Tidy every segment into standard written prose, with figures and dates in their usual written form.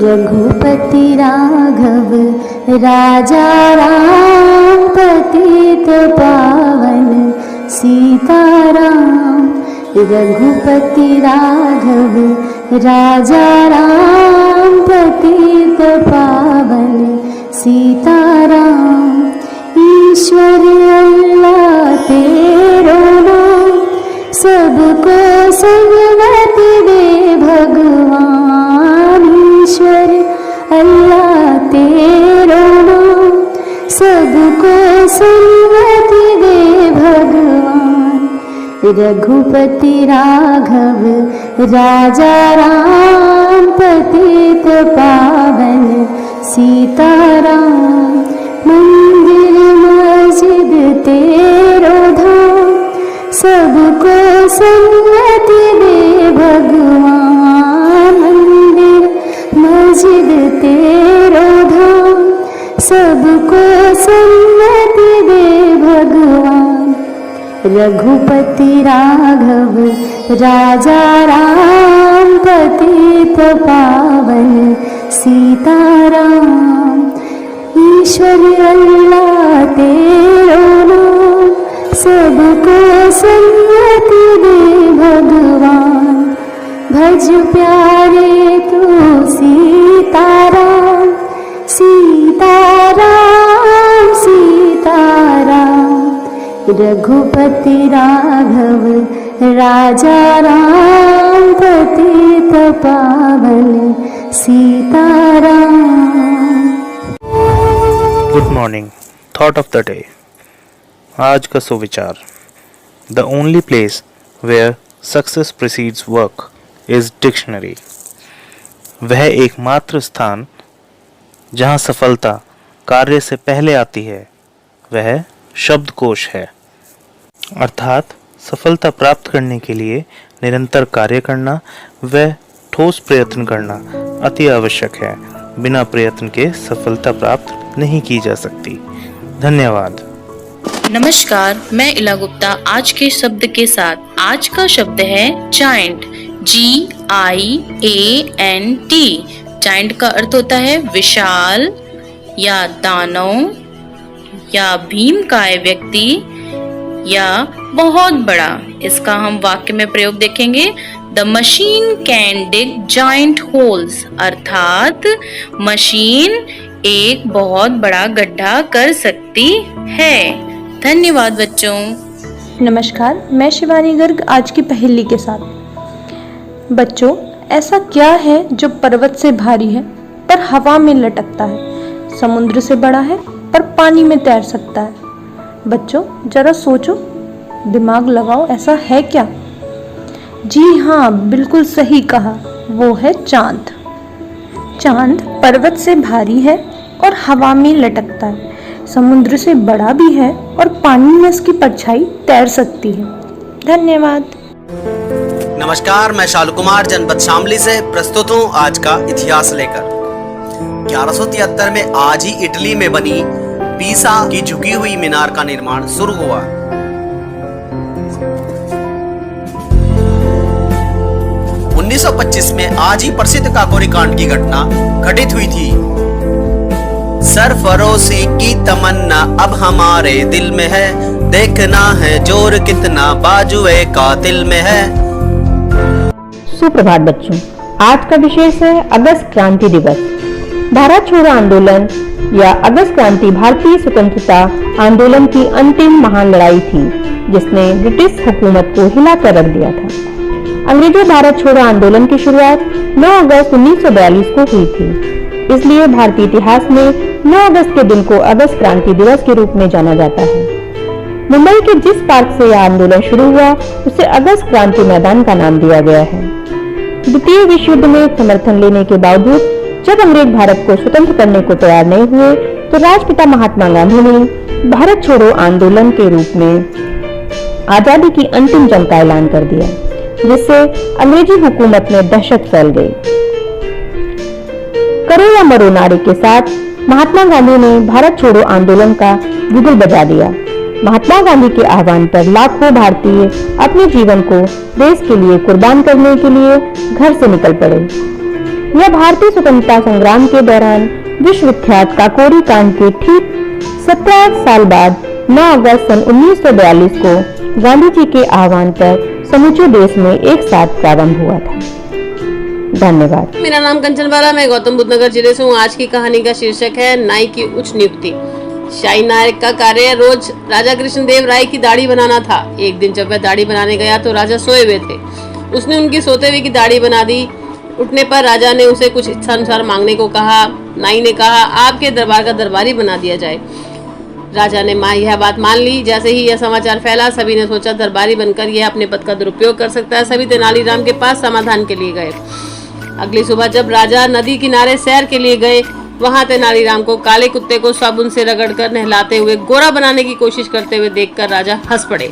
रघुपति राघव राजा राम पतित पावन सीताराम। रघुपति राघव राजा राम पतित पावन सीताराम। ईश्वर अल्लाह तेरो नाम, सबको सन्मति दे भगवान। ईश्वर अल्लाह तेरो नाम, सबको सन्मति दे भगवान। रघुपति राघव राजा राम पतित पावन सीताराम। मंदिर मस्जिद तेरो धाम, सबको सन्मति दे भगवान। मंदिर मस्जिद तेरो धाम, सबको सन्मति दे भगवान। रघुपति राघव राजा राम पतित पावन सीताराम। ईश्वर अल्लाह तेरो नाम, सबको सन्मति दे भगवान। भज प्यारे तू सीताराम, सीताराम सीताराम। रघुपति राघव राजा राम पतित पावन Sitaram. Good morning. Thought of the day. आज का सुविचार। The only place where success precedes work is dictionary. वह एकमात्र स्थान जहाँ सफलता कार्य से पहले आती है वह शब्दकोश है। अर्थात सफलता प्राप्त करने के लिए निरंतर कार्य करना व ठोस प्रयत्न करना अति आवश्यक है। बिना प्रयत्न के सफलता प्राप्त नहीं की जा सकती। धन्यवाद। नमस्कार, मैं इला गुप्ता आज के शब्द के साथ। आज का शब्द है जायंट, GIANT। जायंट का अर्थ होता है विशाल या दानव या भीमकाय व्यक्ति या बहुत बड़ा। इसका हम वाक्य में प्रयोग देखेंगे। The machine can dig giant holes, अर्थात मशीन एक बहुत बड़ा गड्ढा कर सकती है। धन्यवाद बच्चों। नमस्कार, मैं शिवानी गर्ग आज की पहेली के साथ। बच्चों, ऐसा क्या है जो पर्वत से भारी है पर हवा में लटकता है, समुद्र से बड़ा है पर पानी में तैर सकता है? बच्चों जरा सोचो, दिमाग लगाओ, ऐसा है क्या? जी हाँ, बिल्कुल सही कहा, वो है चांद। चांद पर्वत से भारी है और हवा में लटकता है, समुद्र से बड़ा भी है और पानी में इसकी परछाई तैर सकती है। धन्यवाद। नमस्कार, मैं शालू कुमार जनपद शामली से प्रस्तुत हूँ आज का इतिहास लेकर। 1173 में आज ही इटली में बनी पीसा की झुकी हुई मीनार का निर्माण शुरू हुआ। उन्नीस 1925 में आज ही प्रसिद्ध काकोरी कांड की घटना घटित हुई थी। सरफरोशी की तमन्ना अब हमारे दिल में है, देखना है जोर कितना बाजुए कातिल में है। सुप्रभात बच्चों, आज का विशेष है अगस्त क्रांति दिवस। भारत छोड़ो आंदोलन या अगस्त क्रांति भारतीय स्वतंत्रता आंदोलन की अंतिम महान लड़ाई थी जिसने ब्रिटिश हुकूमत को हिलाकर रख दिया था। अंग्रेजों भारत छोड़ो आंदोलन की शुरुआत 9 अगस्त 1942 को हुई थी। इसलिए भारतीय इतिहास में 9 अगस्त के दिन को अगस्त क्रांति दिवस के रूप में जाना जाता है। मुंबई के जिस पार्क से यह आंदोलन शुरू हुआ उसे अगस्त क्रांति मैदान का नाम दिया गया है। द्वितीय विश्व युद्ध में समर्थन लेने के बावजूद जब अंग्रेज भारत को स्वतंत्र करने को तैयार नहीं हुए तो राष्ट्रपिता महात्मा गांधी ने भारत छोड़ो आंदोलन के रूप में आजादी की अंतिम जंग का ऐलान कर दिया, जिससे अंग्रेजी हुकूमत में दहशत फैल गई। करो या मरो नारे के साथ महात्मा गांधी ने भारत छोड़ो आंदोलन का बिगुल बजा दिया। महात्मा गांधी के आह्वान पर लाखों भारतीय अपने जीवन को देश के लिए कुर्बान करने के लिए घर से निकल पड़े। यह भारतीय स्वतंत्रता संग्राम के दौरान विश्व विख्यात काकोरी कांड के ठीक 17 साल बाद 9 अगस्त सन 1942 को गांधी जी के आह्वान पर समूचे देश में एक साथ प्रारंभ हुआ था। धन्यवाद। मेरा नाम कंचन बाला, मैं गौतम बुद्ध नगर जिले से हूँ। आज की कहानी का शीर्षक है नाई की उच्च नियुक्ति। शाही नायक का कार्य रोज राजा कृष्णदेव राय की दाढ़ी बनाना था। एक दिन जब वह दाढ़ी बनाने गया तो राजा सोए हुए थे। उसने उनकी सोते हुए की दाढ़ी बना दी। उठने पर राजा ने उसे कुछ इच्छानुसार मांगने को कहा। नाई ने कहा, आपके दरबार का दरबारी बना दिया जाए। राजा ने यह बात मान ली। जैसे ही यह समाचार फैला, सभी ने सोचा दरबारी बनकर यह अपने पद का दुरुपयोग कर सकता है। सभी तेनालीराम के पास समाधान के लिए गए। अगली सुबह जब राजा नदी किनारे सैर के लिए गए, वहां तेनालीराम को काले कुत्ते को साबुन से रगड़कर नहलाते हुए गोरा बनाने की कोशिश करते हुए देखकर राजा हंस पड़े।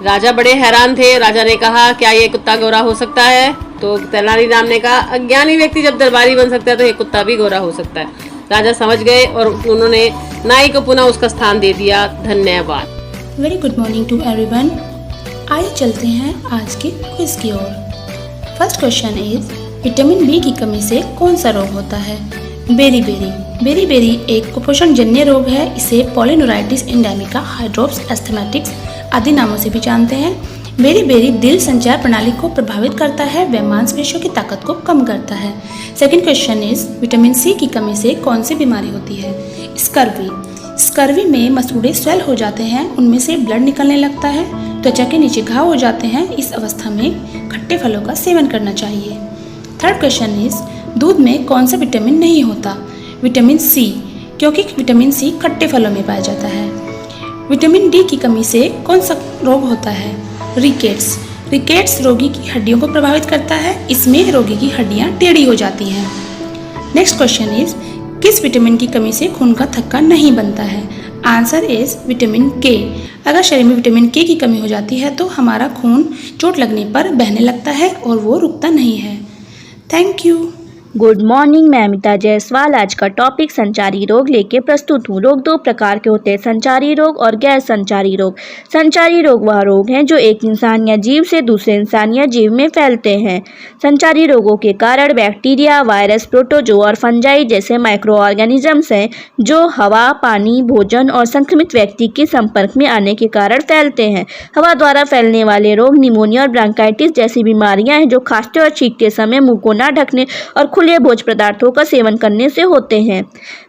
राजा बड़े हैरान थे। राजा ने कहा, क्या ये कुत्ता गोरा हो सकता है? तो तेनालीराम ने कहा, अज्ञानी व्यक्ति जब दरबारी बन सकता है तो ये कुत्ता भी गोरा हो सकता है। राजा समझ गए और उन्होंने नाई को पुनः उसका स्थान दे दिया। धन्यवाद। Very good morning to everyone. आइए चलते हैं आज के क्विज की ओर। First question is, vitamin B की कमी से कौन सा रोग होता है? बेरी एक कुपोषण जन्य रोग है। इसे पॉलिनेराइटिस एंडेमिका, हाइड्रोप्स एस्थमेटिक्स आदि नामों से भी जानते हैं। बेरी दिल संचार प्रणाली को प्रभावित करता है। वह मांसपेशियों की ताकत को कम करता है। Second question is, vitamin C की कमी से कौन सी बीमारी होती है? स्कर्वी में मसूड़े स्वेल हो जाते हैं, उनमें से ब्लड निकलने लगता है, त्वचा के नीचे घाव हो जाते हैं। इस अवस्था में खट्टे फलों का सेवन करना चाहिए। थर्ड क्वेश्चन इज, दूध में कौन सा विटामिन नहीं होता? विटामिन सी, क्योंकि विटामिन सी खट्टे फलों में पाया जाता है। विटामिन डी की कमी से कौन सा रोग होता है? रिकेट्स रोगी की हड्डियों को प्रभावित करता है। इसमें रोगी की हड्डियां टेढ़ी हो जाती हैं। नेक्स्ट क्वेश्चन इज, किस विटामिन की कमी से खून का थक्का नहीं बनता है? आंसर इज विटामिन के। अगर शरीर में विटामिन के की कमी हो जाती है तो हमारा खून चोट लगने पर बहने लगता है और वो रुकता नहीं है। Thank you. गुड मॉर्निंग, मैं अमिता जायसवाल आज का टॉपिक संचारी रोग लेके प्रस्तुत हूँ। रोग दो प्रकार के होते हैं, संचारी रोग और गैर संचारी रोग। संचारी रोग वह रोग हैं जो एक इंसान या जीव से दूसरे इंसान या जीव में फैलते हैं। संचारी रोगों के कारण बैक्टीरिया, वायरस, प्रोटोजो और फंजाई जैसे माइक्रो ऑर्गेनिजम्स हैं जो हवा, पानी, भोजन और संक्रमित व्यक्ति के संपर्क में आने के कारण फैलते हैं। हवा द्वारा फैलने वाले रोग निमोनिया और ब्रांकाइटिस जैसी बीमारियां हैं जो खांसते और छींकते समय मुंह को न ढकने और खुले भोज्य पदार्थों का सेवन करने से होते हैं।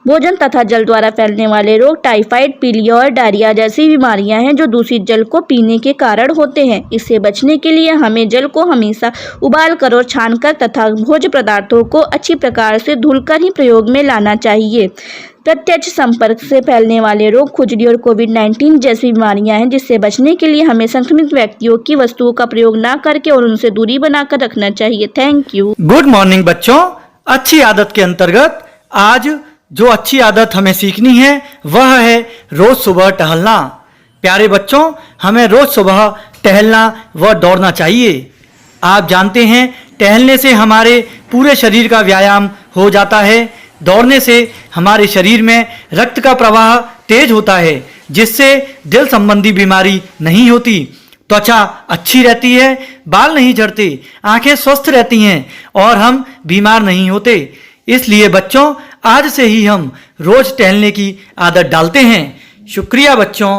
भोजन तथा जल द्वारा फैलने वाले रोग टाइफाइड, पीलिया और डायरिया जैसी बीमारियां हैं जो दूषित जल को पीने के कारण होते हैं। इससे बचने के लिए हमें जल को हमेशा उबाल कर और छानकर तथा भोज्य पदार्थों को अच्छी प्रकार से धुलकर ही प्रयोग में लाना चाहिए। प्रत्यक्ष संपर्क से फैलने वाले रोग खुजली और कोविड-19 जैसी बीमारियां हैं जिससे बचने के लिए हमें संक्रमित व्यक्तियों की वस्तुओं का प्रयोग ना करके और उनसे दूरी बनाकर रखना चाहिए। Thank you. गुड मॉर्निंग बच्चों। अच्छी आदत के अंतर्गत आज जो अच्छी आदत हमें सीखनी है वह है रोज सुबह टहलना। प्यारे बच्चों, हमें रोज सुबह टहलना व दौड़ना चाहिए। आप जानते हैं टहलने से हमारे पूरे शरीर का व्यायाम हो जाता है। दौड़ने से हमारे शरीर में रक्त का प्रवाह तेज होता है जिससे दिल संबंधी बीमारी नहीं होती, त्वचा अच्छी रहती है, बाल नहीं झड़ते, आंखें स्वस्थ रहती हैं और हम बीमार नहीं होते। इसलिए बच्चों, आज से ही हम रोज टहलने की आदत डालते हैं। शुक्रिया बच्चों।